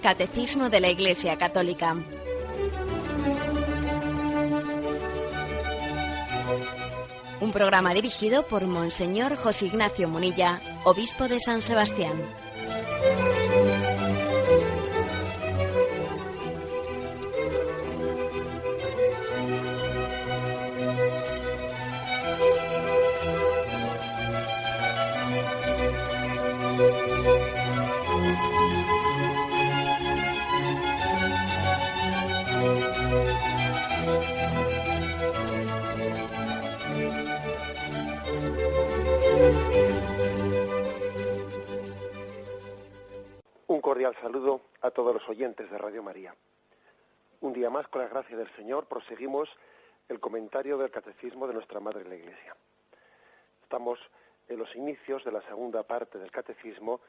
Catecismo de la Iglesia Católica. Un programa dirigido por Monseñor José Ignacio Munilla, obispo de San Sebastián. Un cordial saludo a todos los oyentes de Radio María. Un día más, con la gracia del Señor, proseguimos el comentario del Catecismo de nuestra Madre la Iglesia. Estamos en los inicios de la segunda parte del Catecismo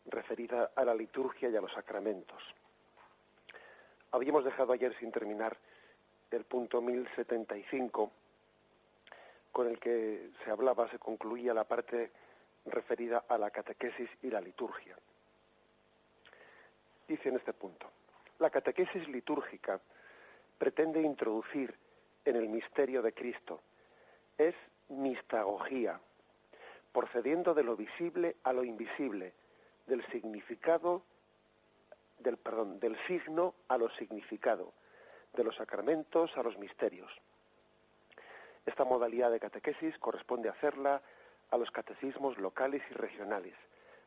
referida a la liturgia y a los sacramentos. Habíamos dejado ayer sin terminar el punto 1075, con el que se concluía la parte referida a la catequesis y la liturgia. Dice en este punto: la catequesis litúrgica pretende introducir en el misterio de Cristo. Es mistagogía, procediendo de lo visible a lo invisible, del signo a lo significado, de los sacramentos a los misterios. Esta modalidad de catequesis corresponde hacerla a los catecismos locales y regionales.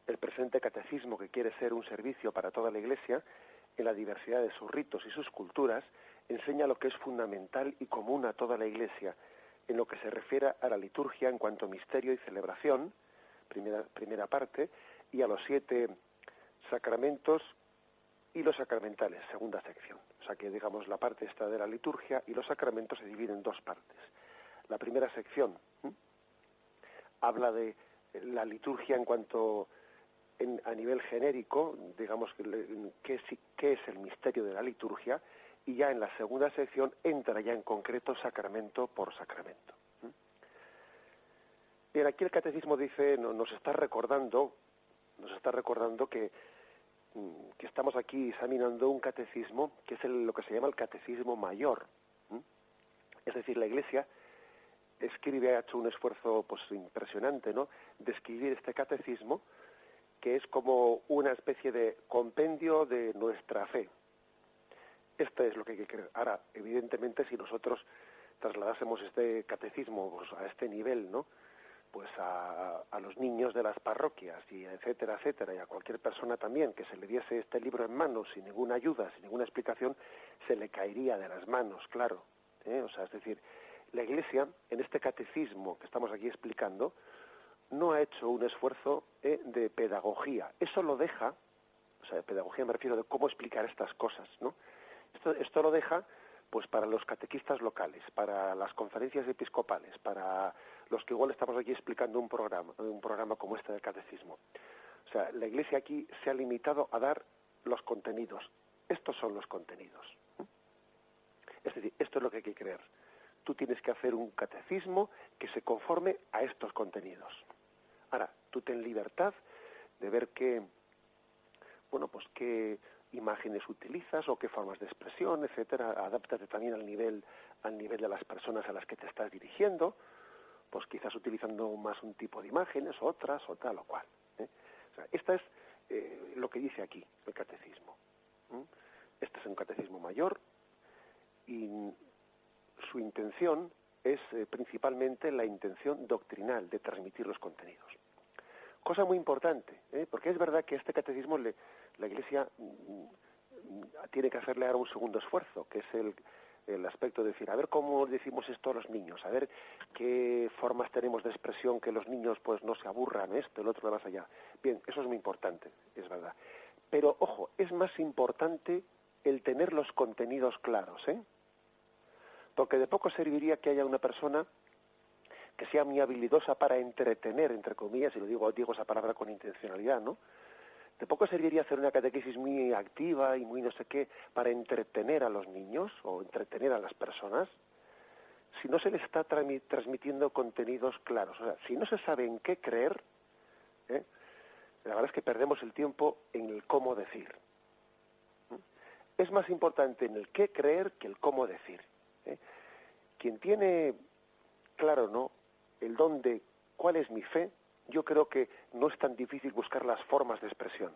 El presente catecismo, que quiere ser un servicio para toda la Iglesia, en la diversidad de sus ritos y sus culturas, enseña lo que es fundamental y común a toda la Iglesia, en lo que se refiere a la liturgia en cuanto a misterio y celebración, primera parte, y a los 7 sacramentos y los sacramentales, segunda sección. O sea que, digamos, la parte esta de la liturgia y los sacramentos se dividen en 2 partes. La primera sección habla de la liturgia en cuanto a nivel genérico, digamos, qué es el misterio de la liturgia, y ya en la segunda sección entra ya en concreto sacramento por sacramento. Bien, aquí el catecismo dice, nos está recordando que estamos aquí examinando un catecismo que es lo que se llama el catecismo mayor. Es decir, la Iglesia ha hecho un esfuerzo pues impresionante, ¿no?, de escribir este catecismo, que es como una especie de compendio de nuestra fe. Esto es lo que hay que creer. Ahora, evidentemente, si nosotros trasladásemos este catecismo pues, a este nivel, ¿no?, pues a los niños de las parroquias y etcétera, etcétera, y a cualquier persona también que se le diese este libro en manos sin ninguna ayuda, sin ninguna explicación, se le caería de las manos, claro. O sea, es decir, la Iglesia, en este catecismo que estamos aquí explicando, no ha hecho un esfuerzo de pedagogía. Eso lo deja, o sea, de pedagogía me refiero de cómo explicar estas cosas, ¿no? Esto lo deja pues para los catequistas locales, para las conferencias episcopales, para los que igual estamos aquí explicando un programa como este del catecismo. O sea, la Iglesia aquí se ha limitado a dar los contenidos. Estos son los contenidos. Es decir, esto es lo que hay que creer. Tú tienes que hacer un catecismo que se conforme a estos contenidos. Ahora, tú ten libertad de ver qué imágenes utilizas o qué formas de expresión, etcétera. Adáptate también al nivel de las personas a las que te estás dirigiendo, pues quizás utilizando más un tipo de imágenes, otras, o tal o cual. O sea, esta es lo que dice aquí el catecismo. Este es un catecismo mayor y su intención es principalmente la intención doctrinal de transmitir los contenidos. Cosa muy importante, porque es verdad que este catecismo la Iglesia tiene que hacerle ahora un segundo esfuerzo, que es el aspecto de decir, a ver cómo decimos esto a los niños, a ver qué formas tenemos de expresión que los niños pues no se aburran, esto, el otro, de más allá. Bien, eso es muy importante, es verdad. Pero, ojo, es más importante el tener los contenidos claros, porque de poco serviría que haya una persona que sea muy habilidosa para entretener, entre comillas, y digo esa palabra con intencionalidad, ¿no? De poco serviría hacer una catequesis muy activa y muy no sé qué para entretener a los niños o entretener a las personas, si no se les está transmitiendo contenidos claros. O sea, si no se sabe en qué creer, la verdad es que perdemos el tiempo en el cómo decir. es más importante en el qué creer que el cómo decir. Quien tiene claro, ¿no?, el don de cuál es mi fe, yo creo que no es tan difícil buscar las formas de expresión.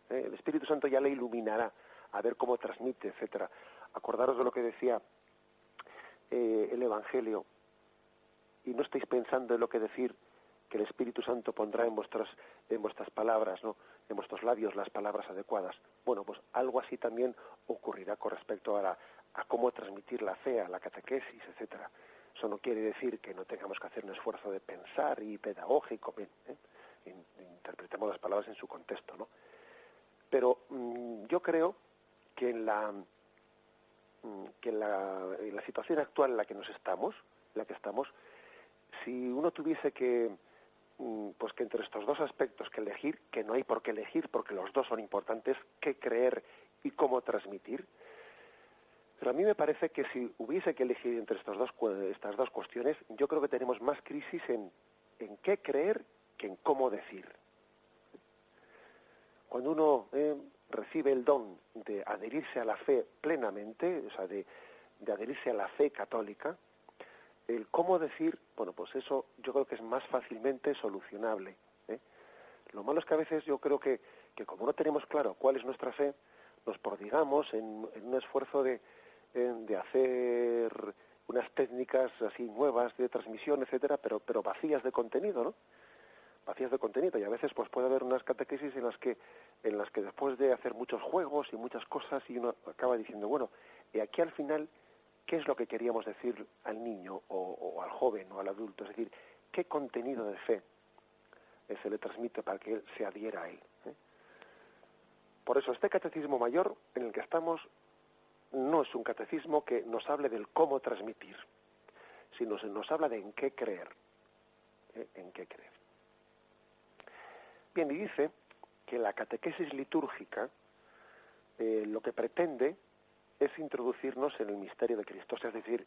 El Espíritu Santo ya le iluminará a ver cómo transmite, etcétera. Acordaros de lo que decía el Evangelio, y no estáis pensando en lo que decir, que el Espíritu Santo pondrá en vuestras palabras, ¿no?, en vuestros labios las palabras adecuadas. Bueno, pues algo así también ocurrirá con respecto a cómo transmitir la fe, a la catequesis, etcétera. Eso no quiere decir que no tengamos que hacer un esfuerzo de pensar y pedagógico, interpretemos las palabras en su contexto, ¿no? Pero yo creo que en la situación actual en la que estamos, si uno tuviese que entre estos dos aspectos que elegir, que no hay por qué elegir porque los dos son importantes, qué creer y cómo transmitir, pero a mí me parece que si hubiese que elegir entre estas dos cuestiones, yo creo que tenemos más crisis en qué creer que en cómo decir. Cuando uno recibe el don de adherirse a la fe plenamente, o sea, de adherirse a la fe católica, el cómo decir, bueno, pues eso yo creo que es más fácilmente solucionable. Lo malo es que a veces yo creo que como no tenemos claro cuál es nuestra fe, nos prodigamos en un esfuerzo de hacer unas técnicas así nuevas de transmisión, etcétera, pero vacías de contenido, ¿no? Vacías de contenido, y a veces pues puede haber unas catequesis en las que después de hacer muchos juegos y muchas cosas, y uno acaba diciendo, bueno, y aquí al final, ¿qué es lo que queríamos decir al niño o al joven o al adulto? Es decir, ¿qué contenido de fe se le transmite para que él se adhiera a él? Por eso este catecismo mayor en el que estamos no es un catecismo que nos hable del cómo transmitir, sino se nos habla de en qué creer. En qué creer. Bien, y dice que la catequesis litúrgica lo que pretende es introducirnos en el misterio de Cristo. Es decir,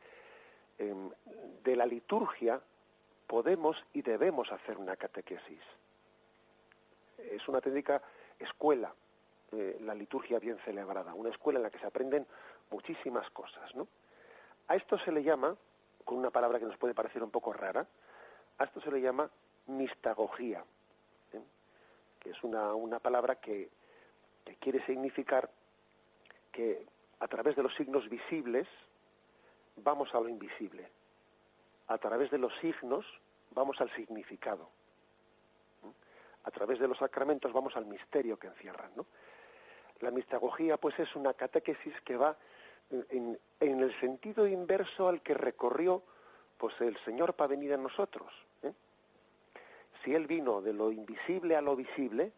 de la liturgia podemos y debemos hacer una catequesis. Es una auténtica escuela, la liturgia bien celebrada, una escuela en la que se aprenden muchísimas cosas, ¿no? A esto se le llama, con una palabra que nos puede parecer un poco rara, a esto se le llama mistagogía, que es una palabra que quiere significar que a través de los signos visibles vamos a lo invisible. A través de los signos vamos al significado. A través de los sacramentos vamos al misterio que encierran, ¿no? La mistagogía, pues, es una catequesis que va en el sentido inverso al que recorrió, pues, el Señor para venir a nosotros. Si Él vino de lo invisible a lo visible,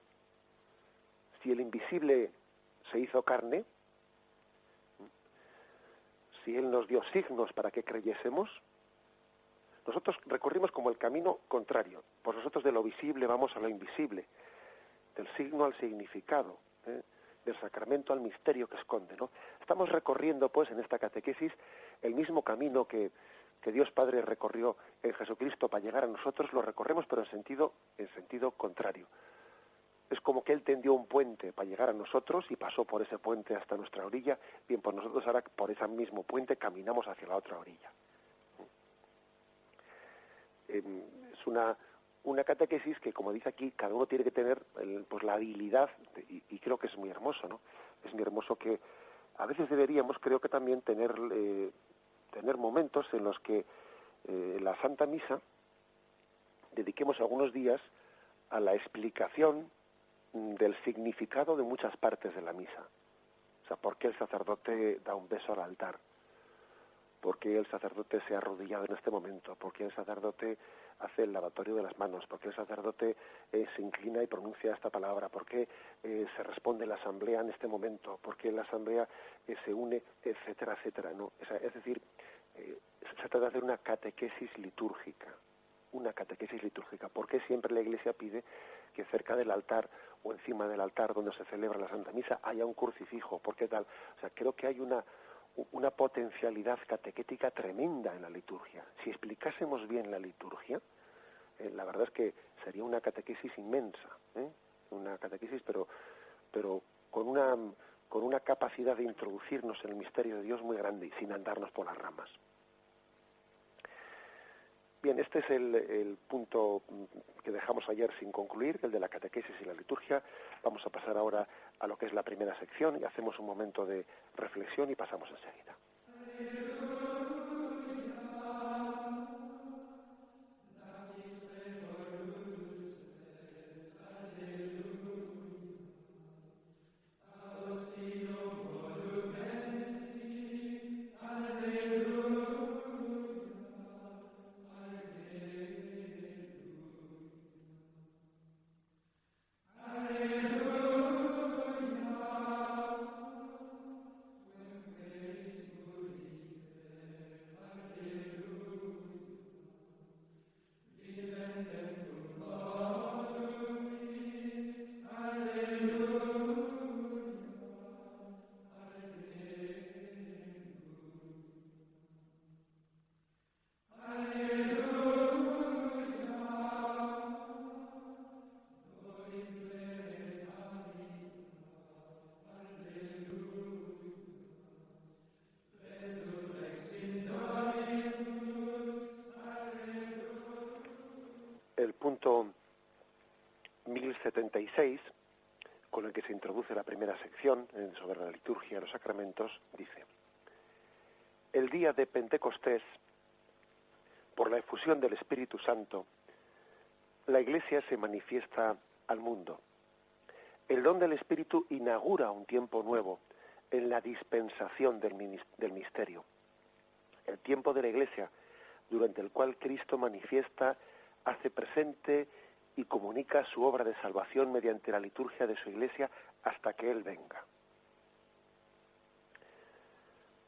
si el invisible se hizo carne, si Él nos dio signos para que creyésemos, nosotros recorrimos como el camino contrario. Pues nosotros de lo visible vamos a lo invisible, del signo al significado, del sacramento al misterio que esconde, ¿no? Estamos recorriendo, pues, en esta catequesis el mismo camino que Dios Padre recorrió en Jesucristo para llegar a nosotros, lo recorremos, pero en sentido contrario. Es como que Él tendió un puente para llegar a nosotros y pasó por ese puente hasta nuestra orilla. Bien, pues nosotros ahora por ese mismo puente caminamos hacia la otra orilla. Es una catequesis que, como dice aquí, cada uno tiene que tener pues la habilidad, y creo que es muy hermoso, ¿no? Es muy hermoso que a veces deberíamos, creo que también, tener momentos en los que la Santa Misa dediquemos algunos días a la explicación del significado de muchas partes de la misa. O sea, ¿por qué el sacerdote da un beso al altar? ¿Por qué el sacerdote se ha arrodillado en este momento? ¿Por qué el sacerdote hace el lavatorio de las manos? ¿Por qué el sacerdote se inclina y pronuncia esta palabra? ¿Por qué se responde la asamblea en este momento? ¿Por qué la asamblea se une? Etcétera, etcétera, ¿no? Es decir, se trata de hacer una catequesis litúrgica. Una catequesis litúrgica. ¿Por qué siempre la Iglesia pide que cerca del altar o encima del altar donde se celebra la Santa Misa haya un crucifijo? ¿Por qué tal? O sea, creo que hay una potencialidad catequética tremenda en la liturgia. Si explicásemos bien la liturgia, la verdad es que sería una catequesis inmensa, una catequesis, pero con con una capacidad de introducirnos en el misterio de Dios muy grande y sin andarnos por las ramas. Bien, este es el punto que dejamos ayer sin concluir, el de la catequesis y la liturgia. Vamos a pasar ahora a lo que es la primera sección y hacemos un momento de reflexión y pasamos enseguida. El punto 1076, con el que se introduce la primera sección sobre la liturgia y los sacramentos, dice: el día de Pentecostés, por la efusión del Espíritu Santo, la Iglesia se manifiesta al mundo. El don del Espíritu inaugura un tiempo nuevo en la dispensación del misterio. El tiempo de la Iglesia, durante el cual Cristo manifiesta, hace presente y comunica su obra de salvación mediante la liturgia de su Iglesia hasta que Él venga.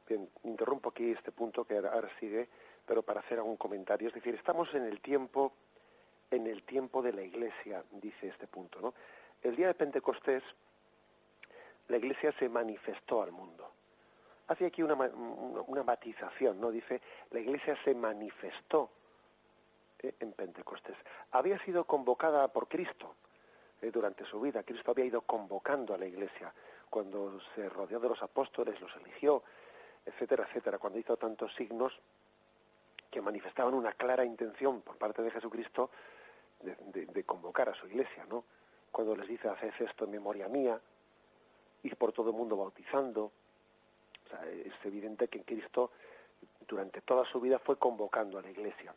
Bien, interrumpo aquí este punto que ahora sigue, pero para hacer algún comentario. Es decir, estamos en el tiempo de la Iglesia, dice este punto, ¿no? El día de Pentecostés, la Iglesia se manifestó al mundo. Hace aquí una matización, ¿no? Dice, la Iglesia se manifestó en Pentecostés. Había sido convocada por Cristo durante su vida. Cristo había ido convocando a la Iglesia cuando se rodeó de los apóstoles, los eligió, etcétera, etcétera, cuando hizo tantos signos que manifestaban una clara intención por parte de Jesucristo de convocar a su Iglesia, ¿no? Cuando les dice, haced esto en memoria mía, id por todo el mundo bautizando. O sea, es evidente que Cristo durante toda su vida fue convocando a la Iglesia.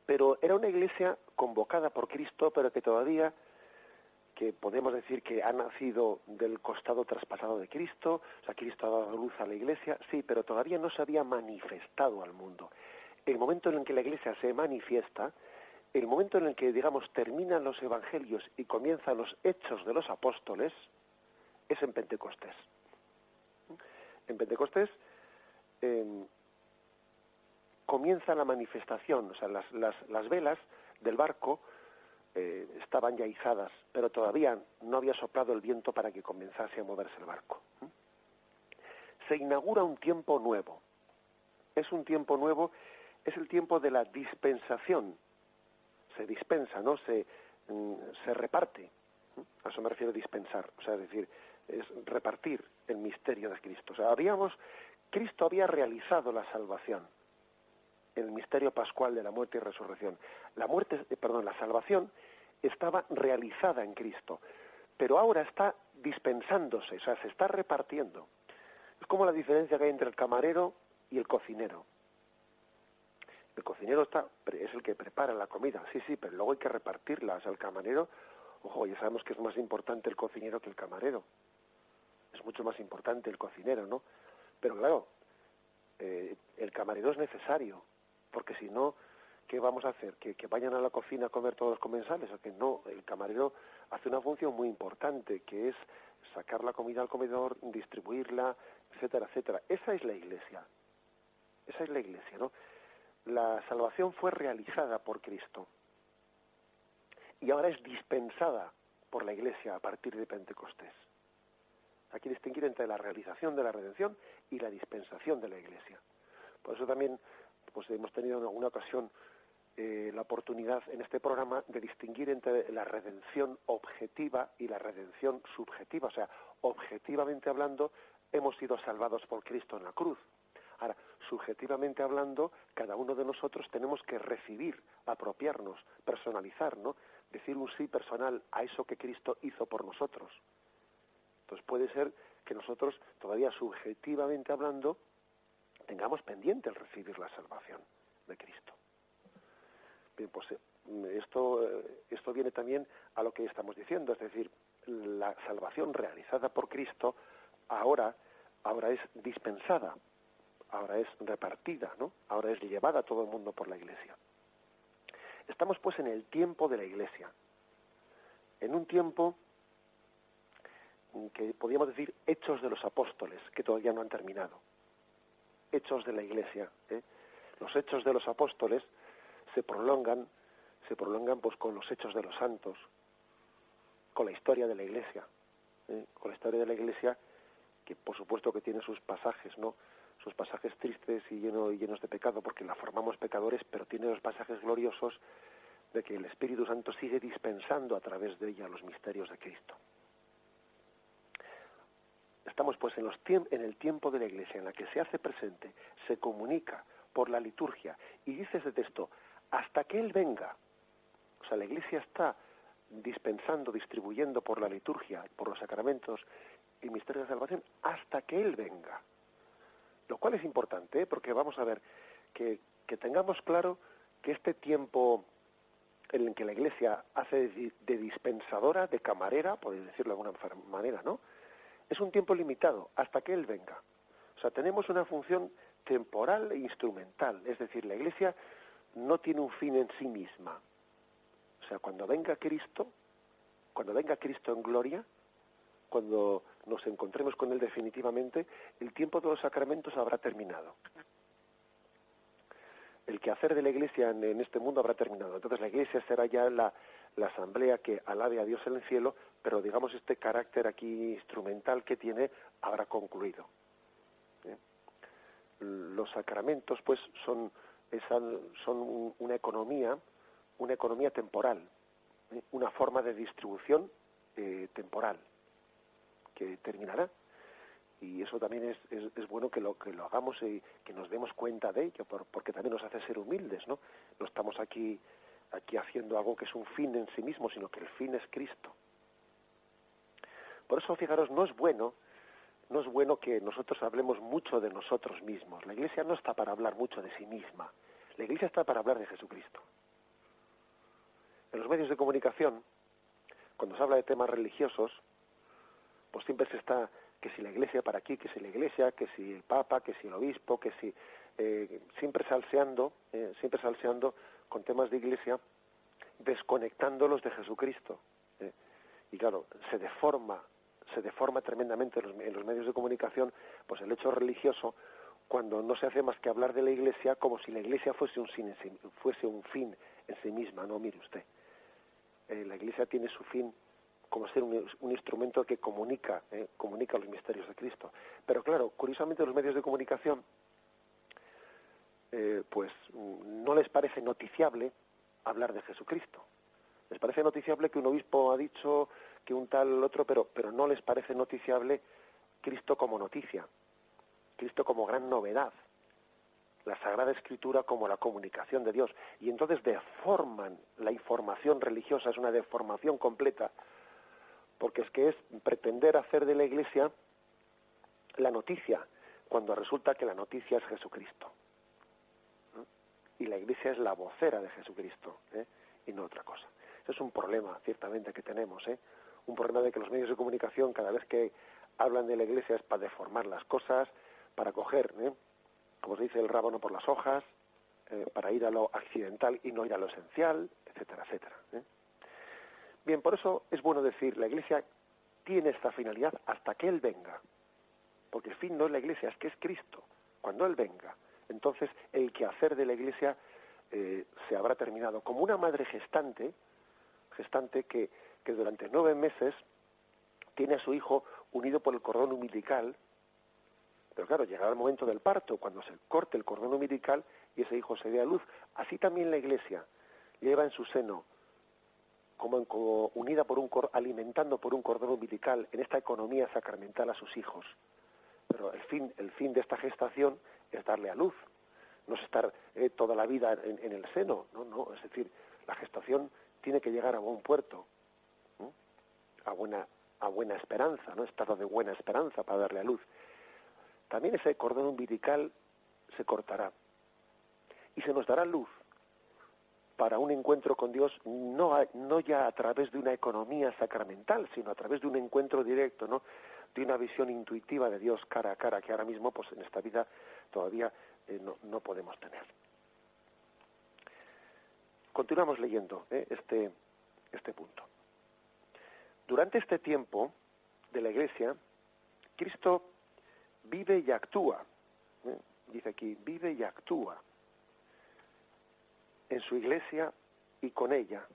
Pero era una Iglesia convocada por Cristo, pero que todavía, que podemos decir que ha nacido del costado traspasado de Cristo, o sea, Cristo ha dado luz a la Iglesia, sí, pero todavía no se había manifestado al mundo. El momento en el que la Iglesia se manifiesta, el momento en el que, digamos, terminan los evangelios y comienzan los hechos de los apóstoles, es en Pentecostés. En Pentecostés comienza la manifestación, o sea, las velas del barco estaban ya izadas, pero todavía no había soplado el viento para que comenzase a moverse el barco. Se inaugura un tiempo nuevo. Es un tiempo nuevo, es el tiempo de la dispensación. Se dispensa, ¿no? Se reparte. A eso me refiero a dispensar, o sea, es decir, es repartir el misterio de Cristo. O sea, Cristo había realizado la salvación, el misterio pascual de la muerte y resurrección. La salvación estaba realizada en Cristo, pero ahora está dispensándose, o sea, se está repartiendo. Es como la diferencia que hay entre el camarero y el cocinero. El cocinero es el que prepara la comida, sí, pero luego hay que repartirla. O sea, el camarero, ojo, ya sabemos que es más importante el cocinero que el camarero. Es mucho más importante el cocinero, ¿no? Pero claro, el camarero es necesario, porque si no, ¿qué vamos a hacer? ¿Que vayan a la cocina a comer todos los comensales? O que no, el camarero hace una función muy importante, que es sacar la comida al comedor, distribuirla, etcétera, etcétera. Esa es la Iglesia. Esa es la Iglesia, ¿no? La salvación fue realizada por Cristo y ahora es dispensada por la Iglesia a partir de Pentecostés. Hay que distinguir entre la realización de la redención y la dispensación de la Iglesia. Por eso también pues hemos tenido en alguna ocasión la oportunidad en este programa de distinguir entre la redención objetiva y la redención subjetiva. O sea, objetivamente hablando, hemos sido salvados por Cristo en la cruz. Ahora, subjetivamente hablando, cada uno de nosotros tenemos que recibir, apropiarnos, personalizar, ¿no? Decir un sí personal a eso que Cristo hizo por nosotros. Entonces puede ser que nosotros, todavía subjetivamente hablando, tengamos pendiente el recibir la salvación de Cristo. Bien, pues esto viene también a lo que estamos diciendo, es decir, la salvación realizada por Cristo ahora es dispensada, ahora es repartida, ¿no? Ahora es llevada a todo el mundo por la Iglesia. Estamos pues en el tiempo de la Iglesia, en un tiempo que podríamos decir hechos de los apóstoles, que todavía no han terminado. Hechos de la Iglesia, ¿eh? Los hechos de los apóstoles se prolongan pues con los hechos de los santos, con la historia de la Iglesia, con la historia de la Iglesia, que por supuesto que tiene sus pasajes, ¿no? Sus pasajes tristes y llenos de pecado, porque la formamos pecadores, pero tiene los pasajes gloriosos de que el Espíritu Santo sigue dispensando a través de ella los misterios de Cristo. Estamos pues en el tiempo de la Iglesia, en la que se hace presente, se comunica por la liturgia, y dice ese texto, hasta que Él venga. O sea, la Iglesia está dispensando, distribuyendo por la liturgia, por los sacramentos y misterios de salvación, hasta que Él venga. Lo cual es importante, porque vamos a ver, que tengamos claro que este tiempo en el que la Iglesia hace de dispensadora, de camarera, por decirlo de alguna manera, ¿no? Es un tiempo limitado, hasta que Él venga. O sea, tenemos una función temporal e instrumental, es decir, la Iglesia no tiene un fin en sí misma. O sea, cuando venga Cristo en gloria, cuando nos encontremos con Él definitivamente, el tiempo de los sacramentos habrá terminado. El quehacer de la Iglesia en este mundo habrá terminado. Entonces la Iglesia será ya la asamblea que alabe a Dios en el cielo, pero digamos este carácter aquí instrumental que tiene habrá concluido. Los sacramentos pues son una economía temporal, una forma de distribución temporal que terminará, y eso también es bueno que lo hagamos y que nos demos cuenta de ello, porque también nos hace ser humildes, ¿no? No estamos aquí haciendo algo que es un fin en sí mismo, sino que el fin es Cristo. Por eso, fijaros, no es bueno que nosotros hablemos mucho de nosotros mismos. La Iglesia no está para hablar mucho de sí misma. La Iglesia está para hablar de Jesucristo. En los medios de comunicación, cuando se habla de temas religiosos, pues siempre se está que si la Iglesia para aquí, que si la Iglesia, que si el Papa, que si el Obispo, que si siempre salseando con temas de Iglesia, desconectándolos de Jesucristo. Y claro, se deforma tremendamente en los medios de comunicación pues el hecho religioso, cuando no se hace más que hablar de la Iglesia como si la Iglesia fuese un fin en sí misma. No, mire usted, la Iglesia tiene su fin como ser un instrumento que comunica los misterios de Cristo. Pero claro, curiosamente los medios de comunicación pues no les parece noticiable hablar de Jesucristo. Les parece noticiable que un obispo ha dicho, que un tal otro, pero no les parece noticiable Cristo como noticia, Cristo como gran novedad, la Sagrada Escritura como la comunicación de Dios. Y entonces deforman la información religiosa, es una deformación completa, porque es pretender hacer de la Iglesia la noticia, cuando resulta que la noticia es Jesucristo. Y la Iglesia es la vocera de Jesucristo, y no otra cosa. Ese es un problema, ciertamente, que tenemos, un problema de que los medios de comunicación, cada vez que hablan de la Iglesia, es para deformar las cosas, para coger, como se dice, el rábano por las hojas, para ir a lo accidental y no ir a lo esencial, etcétera, etcétera. Bien, por eso es bueno decir, la Iglesia tiene esta finalidad hasta que Él venga, porque el fin no es la Iglesia, es que es Cristo. Cuando Él venga, entonces el quehacer de la Iglesia se habrá terminado. Como una madre gestante que durante 9 meses tiene a su hijo unido por el cordón umbilical, pero claro, llegará el momento del parto, cuando se corte el cordón umbilical y ese hijo se dé a luz. Así también la Iglesia lleva en su seno, como unida por alimentando por un cordón umbilical en esta economía sacramental a sus hijos. Pero el fin de esta gestación es darle a luz, no es estar toda la vida en el seno, no, es decir, la gestación tiene que llegar a buen puerto, ¿no? a buena esperanza, ¿no? Estado de buena esperanza para darle a luz. También ese cordón umbilical se cortará y se nos dará luz para un encuentro con Dios, no ya a través de una economía sacramental, sino a través de un encuentro directo, ¿no? De una visión intuitiva de Dios cara a cara, que ahora mismo, pues en esta vida todavía no podemos tener. Continuamos leyendo este punto. Durante este tiempo de la Iglesia, Cristo vive y actúa. Dice aquí, vive y actúa en su Iglesia y con ella,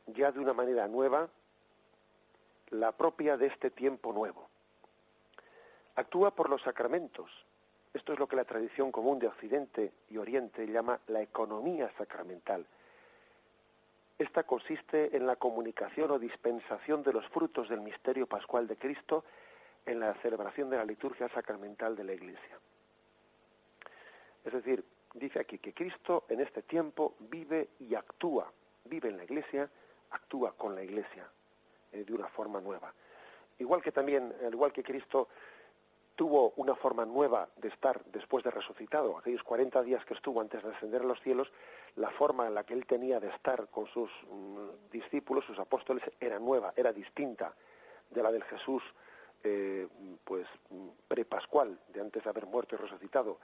ya de una manera nueva, la propia de este tiempo nuevo. Actúa por los sacramentos. Esto es lo que la tradición común de Occidente y Oriente llama la economía sacramental. Esta consiste en la comunicación o dispensación de los frutos del misterio pascual de Cristo en la celebración de la liturgia sacramental de la Iglesia. Es decir, dice aquí que Cristo en este tiempo vive y actúa. Vive en la Iglesia, actúa con la Iglesia de una forma nueva. Igual que Cristo tuvo una forma nueva de estar después de resucitado, aquellos 40 días que estuvo antes de ascender a los cielos, la forma en la que él tenía de estar con sus discípulos, sus apóstoles, era nueva, era distinta de la del Jesús prepascual, de antes de haber muerto y resucitado.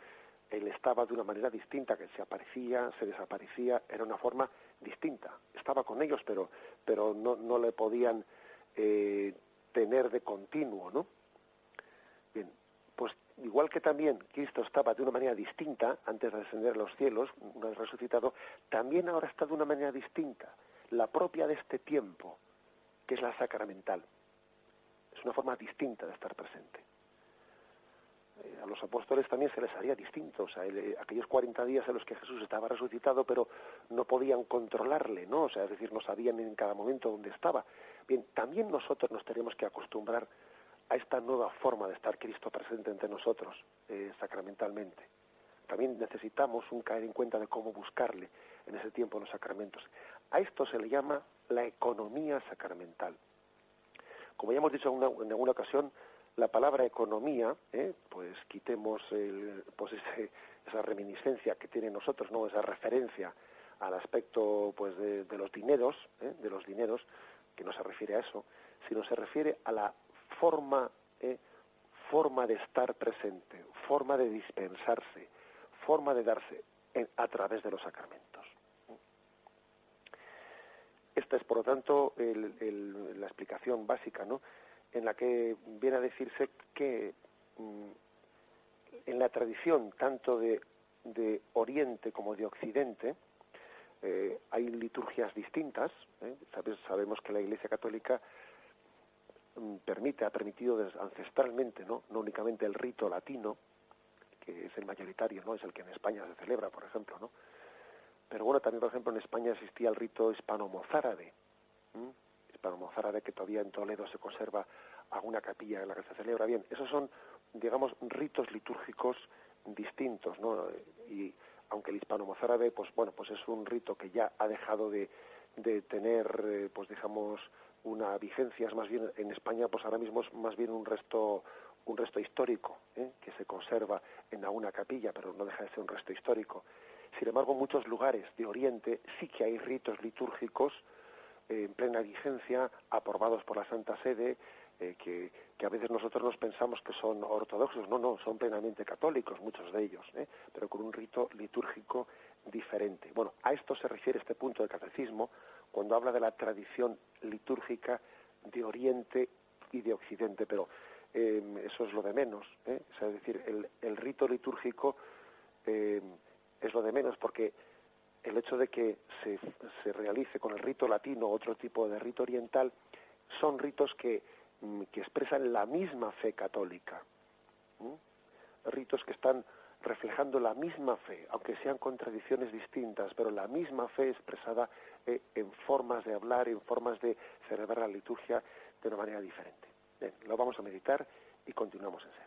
Él estaba de una manera distinta, que se aparecía, se desaparecía, era una forma distinta. Estaba con ellos, pero no le podían tener de continuo, ¿no? Bien, pues igual que también Cristo estaba de una manera distinta antes de ascender a los cielos, una vez resucitado, también ahora está de una manera distinta, la propia de este tiempo, que es la sacramental. Es una forma distinta de estar presente. A los apóstoles también se les haría distinto, o sea, aquellos 40 días en los que Jesús estaba resucitado, pero no podían controlarle, ¿no? O sea, es decir, no sabían en cada momento dónde estaba. Bien, también nosotros nos tenemos que acostumbrar a esta nueva forma de estar Cristo presente entre nosotros, sacramentalmente. También necesitamos caer en cuenta de cómo buscarle en ese tiempo en los sacramentos. A esto se le llama la economía sacramental. Como ya hemos dicho en alguna ocasión, la palabra economía, pues quitemos esa reminiscencia que tiene nosotros, no, esa referencia al aspecto pues de los dineros, que no se refiere a eso, sino se refiere a la forma de estar presente, forma de dispensarse, forma de darse a través de los sacramentos. Esta es, por lo tanto, la explicación básica, ¿no?, en la que viene a decirse que en la tradición tanto de Oriente como de Occidente hay liturgias distintas. Sabemos que la Iglesia Católica ha permitido ancestralmente, no únicamente el rito latino, que es el mayoritario, no es el que en España se celebra, por ejemplo, ¿no? Pero bueno, también, por ejemplo, en España existía el rito hispano-mozárabe, hispano-mozárabe, que todavía en Toledo se conserva alguna capilla en la que se celebra. Bien, esos son, digamos, ritos litúrgicos distintos, ¿no? Y aunque el hispano-mozárabe, pues es un rito que ya ha dejado de tener, una vigencia, es más bien en España, pues ahora mismo es más bien un resto histórico, que se conserva en alguna capilla, pero no deja de ser un resto histórico. Sin embargo, en muchos lugares de Oriente sí que hay ritos litúrgicos en plena vigencia, aprobados por la Santa Sede, que a veces nosotros nos pensamos que son ortodoxos. No, son plenamente católicos muchos de ellos, pero con un rito litúrgico diferente. Bueno, a esto se refiere este punto del catecismo cuando habla de la tradición litúrgica de Oriente y de Occidente, pero eso es lo de menos, o sea, es decir, el rito litúrgico es lo de menos, porque el hecho de que se realice con el rito latino otro tipo de rito oriental son ritos que expresan la misma fe católica, ritos que están reflejando la misma fe, aunque sean contradicciones distintas, pero la misma fe expresada en formas de hablar, en formas de celebrar la liturgia de una manera diferente. Bien, lo vamos a meditar y continuamos enseguida.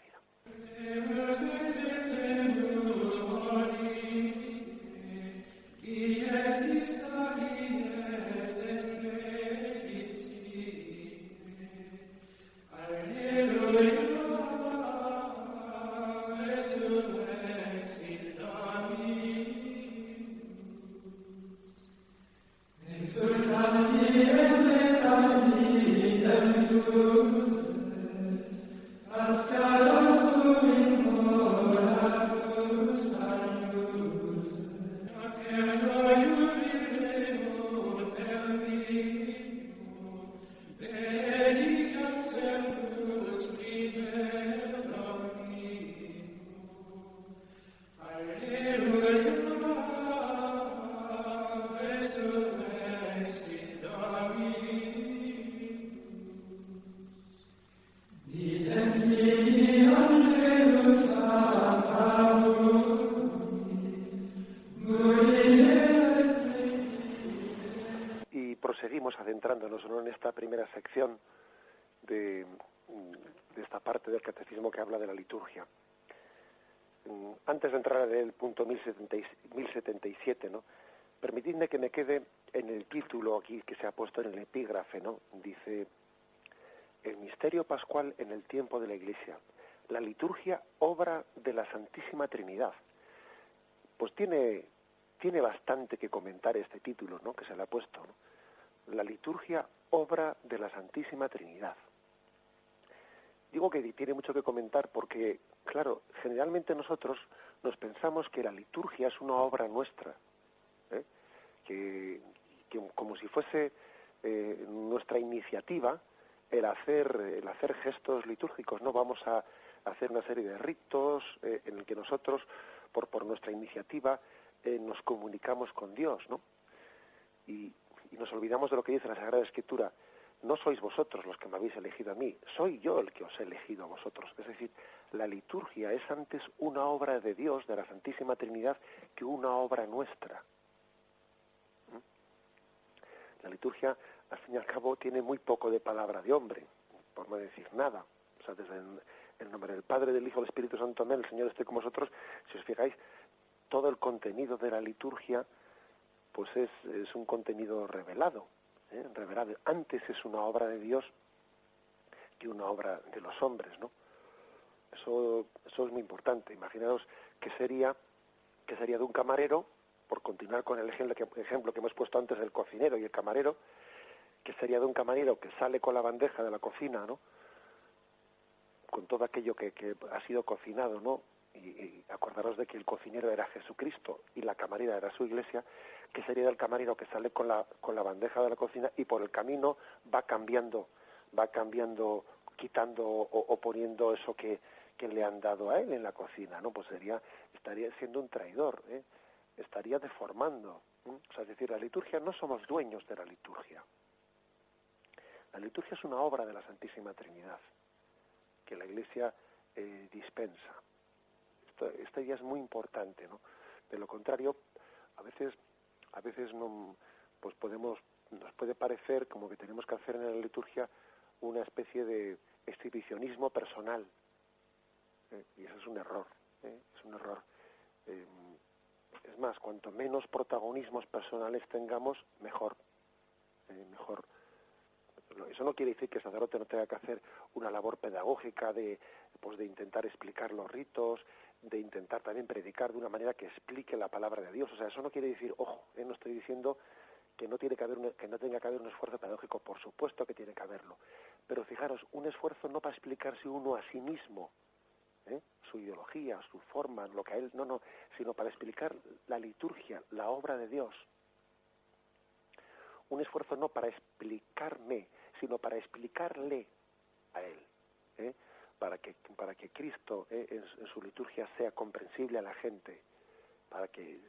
Proseguimos adentrándonos en esta primera sección de esta parte del catecismo que habla de la liturgia. Antes de entrar en el punto 1077, ¿no? Permitidme que me quede en el título aquí que se ha puesto en el epígrafe, ¿no? Dice: el misterio pascual en el tiempo de la Iglesia, la liturgia, obra de la Santísima Trinidad. Pues tiene bastante que comentar este título, ¿no?, que se le ha puesto, ¿no? La liturgia, obra de la Santísima Trinidad. Digo que tiene mucho que comentar porque, claro, generalmente nosotros nos pensamos que la liturgia es una obra nuestra, ¿eh? que como si fuese nuestra iniciativa el hacer gestos litúrgicos, ¿no? Vamos a hacer una serie de ritos en el que nosotros, por nuestra iniciativa, nos comunicamos con Dios, ¿no? Y nos olvidamos de lo que dice la Sagrada Escritura: no sois vosotros los que me habéis elegido a mí, soy yo el que os he elegido a vosotros. Es decir, la liturgia es antes una obra de Dios, de la Santísima Trinidad, que una obra nuestra. La liturgia, al fin y al cabo, tiene muy poco de palabra de hombre, por no decir nada. O sea, desde el nombre del Padre, del Hijo, del Espíritu Santo, amén, el Señor esté con vosotros. Si os fijáis, todo el contenido de la liturgia pues es un contenido revelado, revelado. Antes es una obra de Dios que una obra de los hombres, ¿no? Eso es muy importante. Imaginaos qué sería de un camarero, por continuar con el ejemplo que hemos puesto antes del cocinero y el camarero, qué sería de un camarero que sale con la bandeja de la cocina, ¿no?, con todo aquello que ha sido cocinado, ¿no? Y acordaros de que el cocinero era Jesucristo y la camarera era su Iglesia. ¿Qué sería del camarero que sale con la bandeja de la cocina y por el camino va cambiando, quitando o poniendo eso que le han dado a él en la cocina, ¿no? Pues estaría siendo un traidor, estaría deformando, O sea, es decir, la liturgia, no somos dueños de la liturgia. La liturgia es una obra de la Santísima Trinidad que la Iglesia dispensa. Esta idea es muy importante, ¿no? De lo contrario, a veces no, pues nos puede parecer como que tenemos que hacer en la liturgia una especie de exhibicionismo personal, y eso es un error, es un error. Es más, cuanto menos protagonismos personales tengamos, mejor. Eso no quiere decir que el sacerdote no tenga que hacer una labor pedagógica de intentar explicar los ritos, de intentar también predicar de una manera que explique la palabra de Dios. O sea, eso no quiere decir, ojo, no estoy diciendo que no tenga que haber un esfuerzo pedagógico. Por supuesto que tiene que haberlo. Pero fijaros, un esfuerzo no para explicarse uno a sí mismo, su ideología, su forma, lo que a él, no, sino para explicar la liturgia, la obra de Dios. Un esfuerzo no para explicarme, sino para explicarle a él, para que Cristo en su liturgia sea comprensible a la gente, para que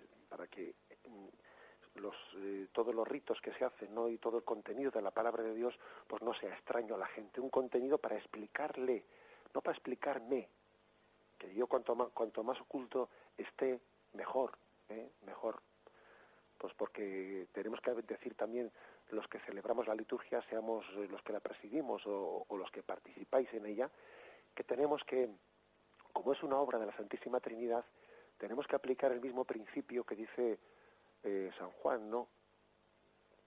todos los ritos que se hacen, ¿no?, y todo el contenido de la palabra de Dios pues no sea extraño a la gente. Un contenido para explicarle, no para explicarme. Que yo cuanto más oculto esté, mejor, mejor. Pues porque tenemos que decir también, los que celebramos la liturgia, seamos los que la presidimos o los que participáis en ella, que tenemos que, como es una obra de la Santísima Trinidad, tenemos que aplicar el mismo principio que dice San Juan, ¿no?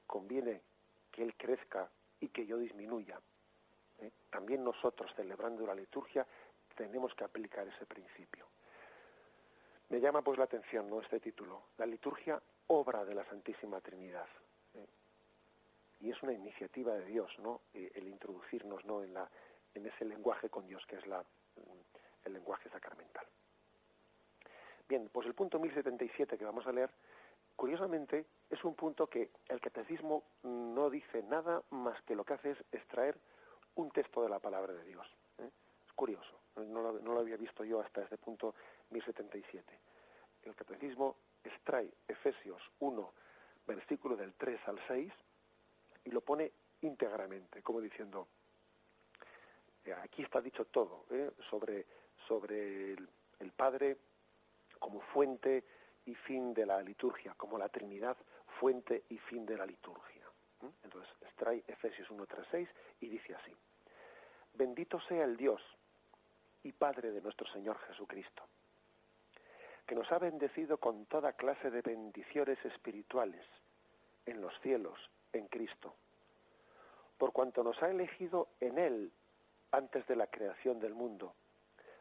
Conviene que Él crezca y que yo disminuya. También nosotros, celebrando la liturgia, tenemos que aplicar ese principio. Me llama pues la atención, ¿no?, este título, la liturgia, obra de la Santísima Trinidad. Y es una iniciativa de Dios, ¿no?, el introducirnos, ¿no?, en ese lenguaje con Dios, que es el lenguaje sacramental. Bien, pues el punto 1077 que vamos a leer, curiosamente, es un punto que el catecismo no dice nada más que lo que hace es extraer un texto de la palabra de Dios. Es curioso, no lo había visto yo hasta este punto 1077. El catecismo extrae Efesios 1, versículo del 3 al 6, y lo pone íntegramente, como diciendo, aquí está dicho todo, sobre el Padre como fuente y fin de la liturgia, como la Trinidad, fuente y fin de la liturgia. Entonces, extrae Efesios 1, 3, 6 y dice así: Bendito sea el Dios y Padre de nuestro Señor Jesucristo, que nos ha bendecido con toda clase de bendiciones espirituales en los cielos, en Cristo, por cuanto nos ha elegido en Él antes de la creación del mundo,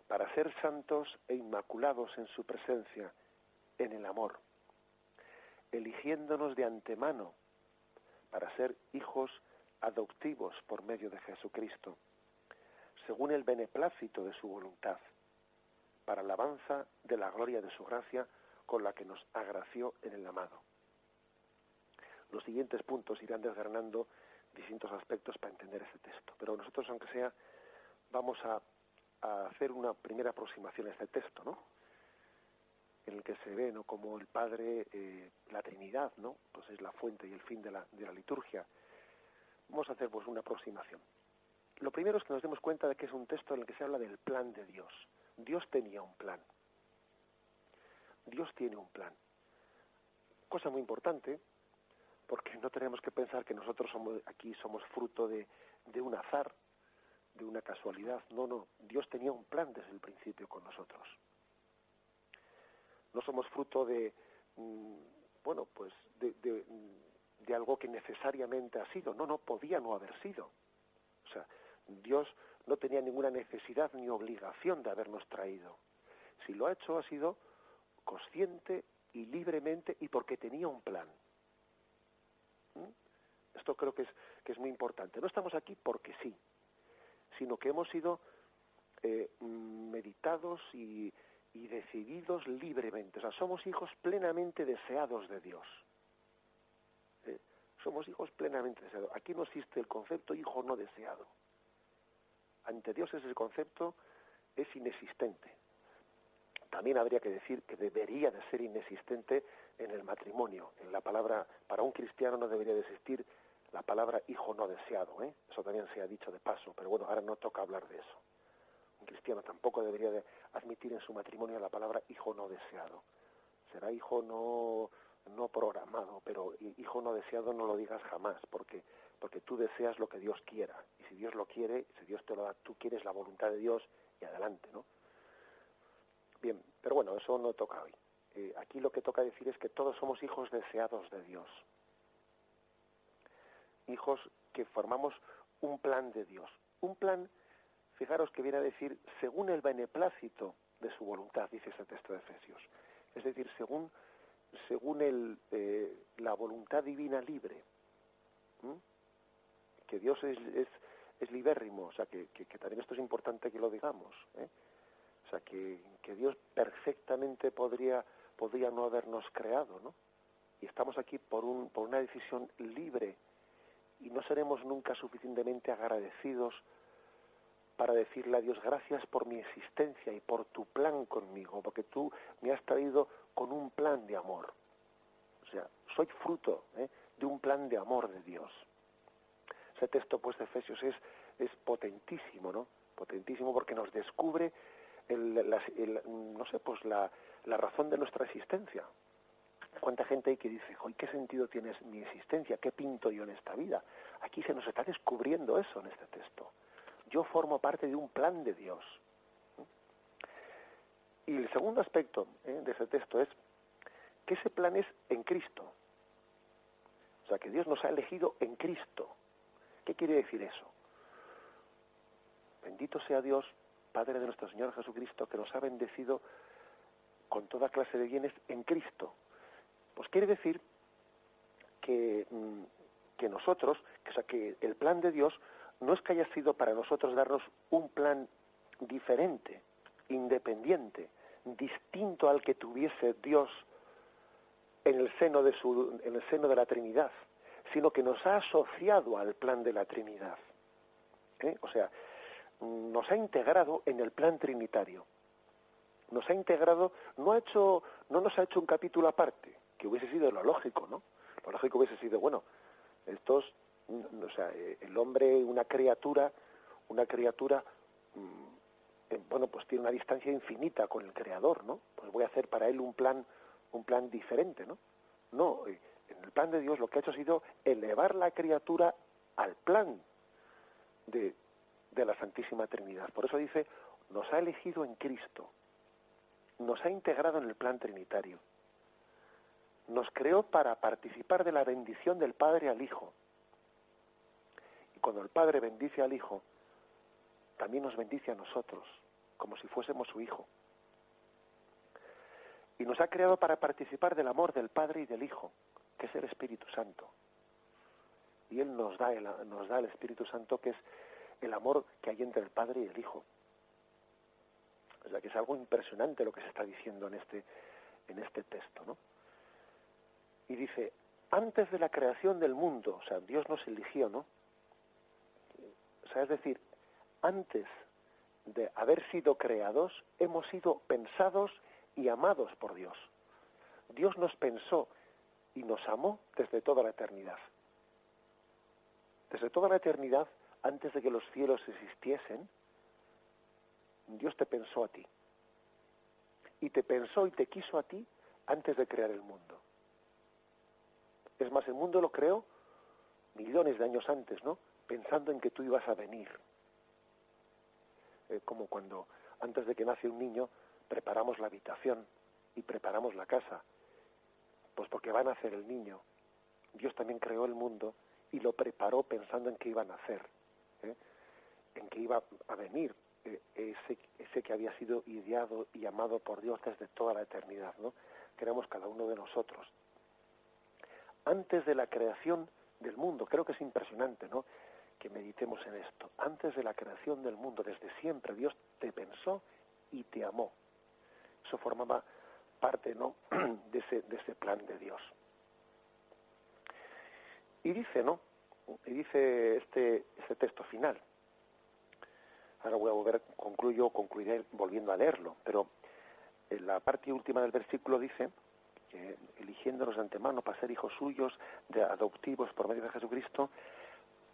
para ser santos e inmaculados en su presencia, en el amor, eligiéndonos de antemano para ser hijos adoptivos por medio de Jesucristo, según el beneplácito de su voluntad, para alabanza de la gloria de su gracia con la que nos agració en el amado. Los siguientes puntos irán desgranando distintos aspectos para entender ese texto, pero nosotros, aunque sea, vamos a hacer una primera aproximación a este texto, ¿no?, en el que se ve, ¿no?, como el Padre, la Trinidad, ¿no?, pues es la fuente y el fin de la liturgia. Vamos a hacer pues una aproximación. Lo primero es que nos demos cuenta de que es un texto en el que se habla del plan de Dios. Dios tenía un plan. Dios tiene un plan. Cosa muy importante, porque no tenemos que pensar que nosotros somos fruto de un azar, de una casualidad. No. Dios tenía un plan desde el principio con nosotros. No somos fruto de algo que necesariamente ha sido. No, podía no haber sido. O sea, Dios no tenía ninguna necesidad ni obligación de habernos traído. Si lo ha hecho, ha sido consciente y libremente, y porque tenía un plan. Esto creo que es muy importante. No estamos aquí porque sí, sino que hemos sido meditados y decididos libremente. O sea, somos hijos plenamente deseados de Dios. Somos hijos plenamente deseados. Aquí no existe el concepto hijo no deseado. Ante Dios ese concepto es inexistente. También habría que decir que debería de ser inexistente en el matrimonio. En la palabra, para un cristiano no debería de existir la palabra hijo no deseado. Eso también se ha dicho de paso, pero bueno, ahora no toca hablar de eso. Un cristiano tampoco debería de admitir en su matrimonio la palabra hijo no deseado. Será hijo no programado, pero hijo no deseado no lo digas jamás, porque tú deseas lo que Dios quiera, y si Dios lo quiere, si Dios te lo da, tú quieres la voluntad de Dios y adelante, ¿no? Bien, pero bueno, eso no toca hoy. Aquí lo que toca decir es que todos somos hijos deseados de Dios. Hijos que formamos un plan de Dios. Un plan, fijaros que viene a decir, según el beneplácito de su voluntad, dice ese texto de Efesios. Es decir, según la voluntad divina libre. Que Dios es libérrimo, o sea, que también esto es importante que lo digamos, O sea, que Dios perfectamente podría no habernos creado, ¿no? Y estamos aquí por una decisión libre, y no seremos nunca suficientemente agradecidos para decirle a Dios, gracias por mi existencia y por tu plan conmigo, porque tú me has traído con un plan de amor. O sea, soy fruto de un plan de amor de Dios. Ese texto pues de Efesios es potentísimo, ¿no? Potentísimo porque nos descubre no sé, pues la razón de nuestra existencia. ¿Cuánta gente hay que dice, "Joder, qué sentido tiene mi existencia? ¿Qué pinto yo en esta vida?" Aquí se nos está descubriendo eso en este texto. Yo formo parte de un plan de Dios. Y el segundo aspecto de ese texto es que ese plan es en Cristo. O sea, que Dios nos ha elegido en Cristo. ¿Qué quiere decir eso? Bendito sea Dios, Padre de nuestro Señor Jesucristo, que nos ha bendecido con toda clase de bienes en Cristo. Pues quiere decir que nosotros, o sea, que el plan de Dios no es que haya sido para nosotros darnos un plan diferente, independiente, distinto al que tuviese Dios en el seno de la Trinidad, sino que nos ha asociado al plan de la Trinidad. O sea, nos ha integrado en el plan trinitario. Nos ha integrado, no nos ha hecho un capítulo aparte, que hubiese sido lo lógico, ¿no? Lo lógico hubiese sido, bueno, o sea, el hombre, una criatura, bueno, pues tiene una distancia infinita con el Creador, ¿no? Pues voy a hacer para él un plan diferente, ¿no? No, en el plan de Dios lo que ha hecho ha sido elevar la criatura al plan de la Santísima Trinidad. Por eso dice, nos ha elegido en Cristo, nos ha integrado en el plan trinitario, nos creó para participar de la bendición del Padre al Hijo. Y cuando el Padre bendice al Hijo, también nos bendice a nosotros, como si fuésemos su Hijo. Y nos ha creado para participar del amor del Padre y del Hijo, que es el Espíritu Santo. Y Él nos da el Espíritu Santo, que es el amor que hay entre el Padre y el Hijo. O sea, que es algo impresionante lo que se está diciendo en este texto, ¿no? Y dice, antes de la creación del mundo, o sea, Dios nos eligió, ¿no? O sea, es decir, antes de haber sido creados, hemos sido pensados y amados por Dios. Dios nos pensó y nos amó desde toda la eternidad. Desde toda la eternidad, antes de que los cielos existiesen, Dios te pensó a ti. Y te pensó y te quiso a ti antes de crear el mundo. Es más, el mundo lo creó millones de años antes, ¿no? Pensando en que tú ibas a venir. Como cuando, antes de que nace un niño, preparamos la habitación y preparamos la casa. Pues porque va a nacer el niño. Dios también creó el mundo y lo preparó pensando en que iba a nacer, en que iba a venir ese que había sido ideado y amado por Dios desde toda la eternidad, ¿no? Que éramos cada uno de nosotros. Antes de la creación del mundo, creo que es impresionante, ¿no?, que meditemos en esto. Antes de la creación del mundo, desde siempre, Dios te pensó y te amó. Eso formaba parte, ¿no?, de ese plan de Dios. Y dice, ¿no?, y dice este texto final. Ahora voy a concluiré volviendo a leerlo, pero en la parte última del versículo dice que eligiéndonos de antemano para ser hijos suyos, adoptivos por medio de Jesucristo,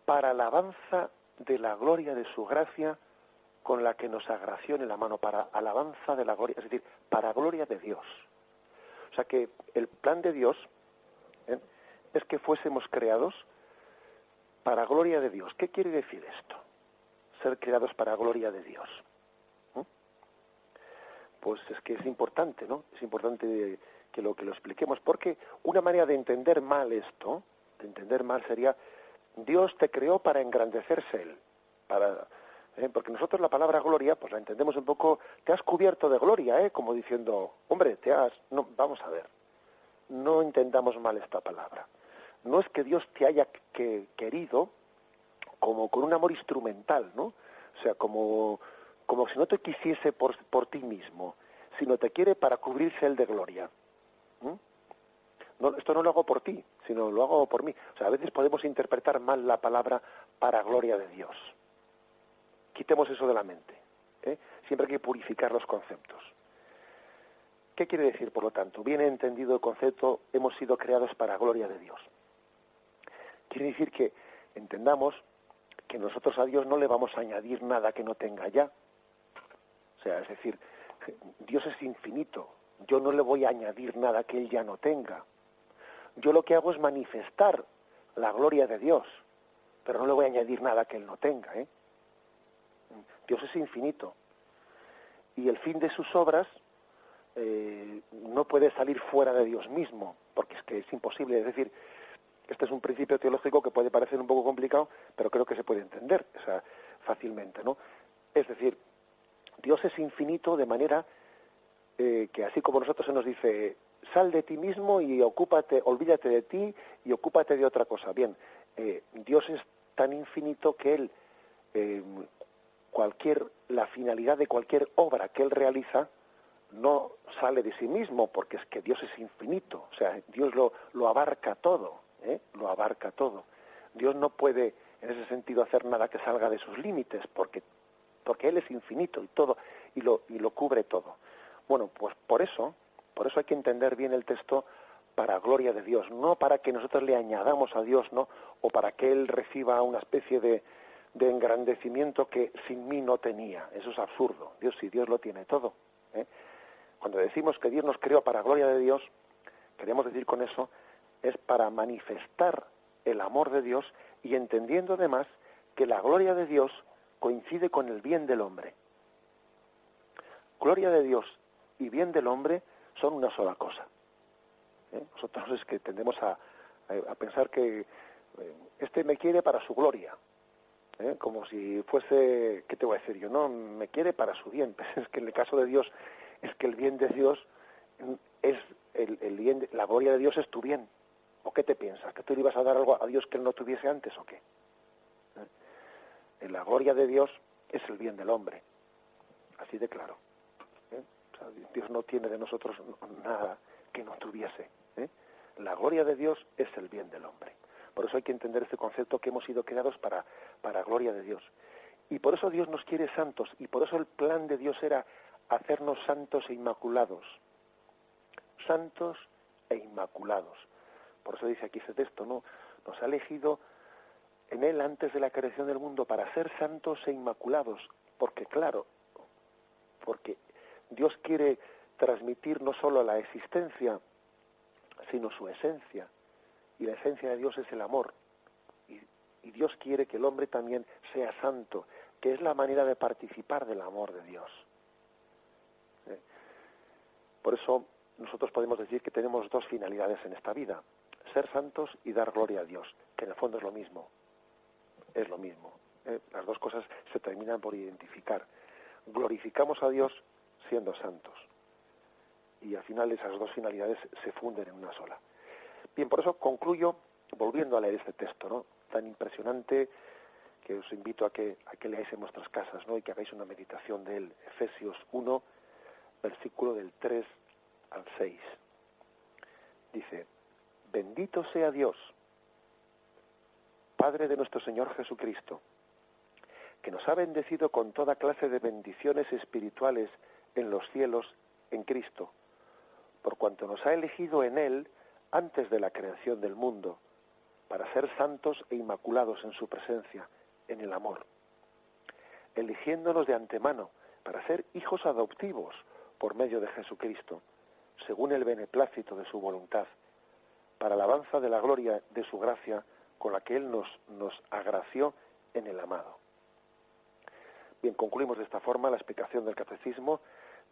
para alabanza de la gloria de su gracia con la que nos agració en la mano, para alabanza de la gloria, es decir, para gloria de Dios. O sea que el plan de Dios es que fuésemos creados para gloria de Dios. ¿Qué quiere decir esto? Ser creados para gloria de Dios. Pues es que es importante, ¿no? Es importante que lo expliquemos, porque una manera de entender mal esto, sería, Dios te creó para engrandecerse Él, porque nosotros la palabra gloria, pues la entendemos un poco, te has cubierto de gloria, como diciendo, hombre, no, vamos a ver, no entendamos mal esta palabra. No es que Dios te haya querido como con un amor instrumental, ¿no? O sea, como si no te quisiese por ti mismo, sino te quiere para cubrirse Él de gloria. No, esto no lo hago por ti, sino lo hago por mí. O sea, a veces podemos interpretar mal la palabra para gloria de Dios. Quitemos eso de la mente. Siempre hay que purificar los conceptos. ¿Qué quiere decir, por lo tanto? Bien entendido el concepto, hemos sido creados para gloria de Dios. Quiere decir que entendamos que nosotros a Dios no le vamos a añadir nada que no tenga ya. O sea, es decir, Dios es infinito. Yo no le voy a añadir nada que Él ya no tenga. Yo lo que hago es manifestar la gloria de Dios, pero no le voy a añadir nada que Él no tenga, ¿eh? Dios es infinito. Y el fin de sus obras no puede salir fuera de Dios mismo, porque es que es imposible. Es decir, este es un principio teológico que puede parecer un poco complicado, pero creo que se puede entender, o sea, fácilmente, ¿no? Es decir, Dios es infinito de manera que así como nosotros se nos dice, sal de ti mismo y olvídate de ti y ocúpate de otra cosa. Bien, Dios es tan infinito que Él, la finalidad de cualquier obra que Él realiza no sale de sí mismo, porque es que Dios es infinito, o sea, Dios lo abarca todo, lo abarca todo. Dios no puede, en ese sentido, hacer nada que salga de sus límites, porque Él es infinito y todo, y lo cubre todo. Bueno, pues por eso hay que entender bien el texto para gloria de Dios, no para que nosotros le añadamos a Dios, ¿no? O para que Él reciba una especie de engrandecimiento que sin mí no tenía. Eso es absurdo. Dios lo tiene todo, ¿eh? Cuando decimos que Dios nos creó para gloria de Dios, queremos decir con eso, es para manifestar el amor de Dios y entendiendo además que la gloria de Dios coincide con el bien del hombre. Gloria de Dios y bien del hombre son una sola cosa. Nosotros es que tendemos a pensar que este me quiere para su gloria, como si fuese, ¿qué te voy a decir yo? No, me quiere para su bien. Pues es que en el caso de Dios, es que el bien de Dios es el bien, la gloria de Dios es tu bien. ¿O qué te piensas? ¿Que tú le ibas a dar algo a Dios que Él no tuviese antes o qué? La gloria de Dios es el bien del hombre, así de claro. O sea, Dios no tiene de nosotros nada que no tuviese. La gloria de Dios es el bien del hombre. Por eso hay que entender este concepto que hemos sido creados para gloria de Dios. Y por eso Dios nos quiere santos, y por eso el plan de Dios era hacernos santos e inmaculados. Santos e inmaculados. Por eso dice aquí ese texto, ¿no? Nos ha elegido en Él antes de la creación del mundo para ser santos e inmaculados. Porque Dios quiere transmitir no solo la existencia, sino su esencia. Y la esencia de Dios es el amor. Y Dios quiere que el hombre también sea santo, que es la manera de participar del amor de Dios. Por eso nosotros podemos decir que tenemos dos finalidades en esta vida: ser santos y dar gloria a Dios, que en el fondo es lo mismo. Es lo mismo. Las dos cosas se terminan por identificar. Glorificamos a Dios siendo santos. Y al final esas dos finalidades se funden en una sola. Bien, por eso concluyo volviendo a leer este texto, ¿no? Tan impresionante, que os invito a que leáis en vuestras casas, ¿no? Y que hagáis una meditación de él. Efesios 1, versículo del 3 al 6. Dice: bendito sea Dios, Padre de nuestro Señor Jesucristo, que nos ha bendecido con toda clase de bendiciones espirituales en los cielos en Cristo, por cuanto nos ha elegido en Él antes de la creación del mundo, para ser santos e inmaculados en su presencia, en el amor, eligiéndonos de antemano para ser hijos adoptivos por medio de Jesucristo, según el beneplácito de su voluntad, para alabanza de la gloria de su gracia con la que Él nos agració en el amado. Bien, concluimos de esta forma la explicación del catecismo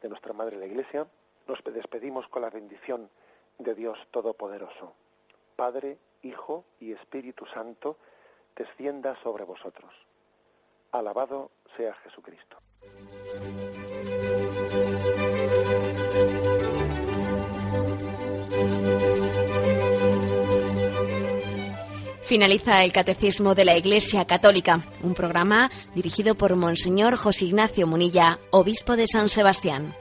de nuestra Madre la Iglesia. Nos despedimos con la bendición de Dios Todopoderoso. Padre, Hijo y Espíritu Santo, descienda sobre vosotros. Alabado sea Jesucristo. Finaliza el Catecismo de la Iglesia Católica, un programa dirigido por Monseñor José Ignacio Munilla, obispo de San Sebastián.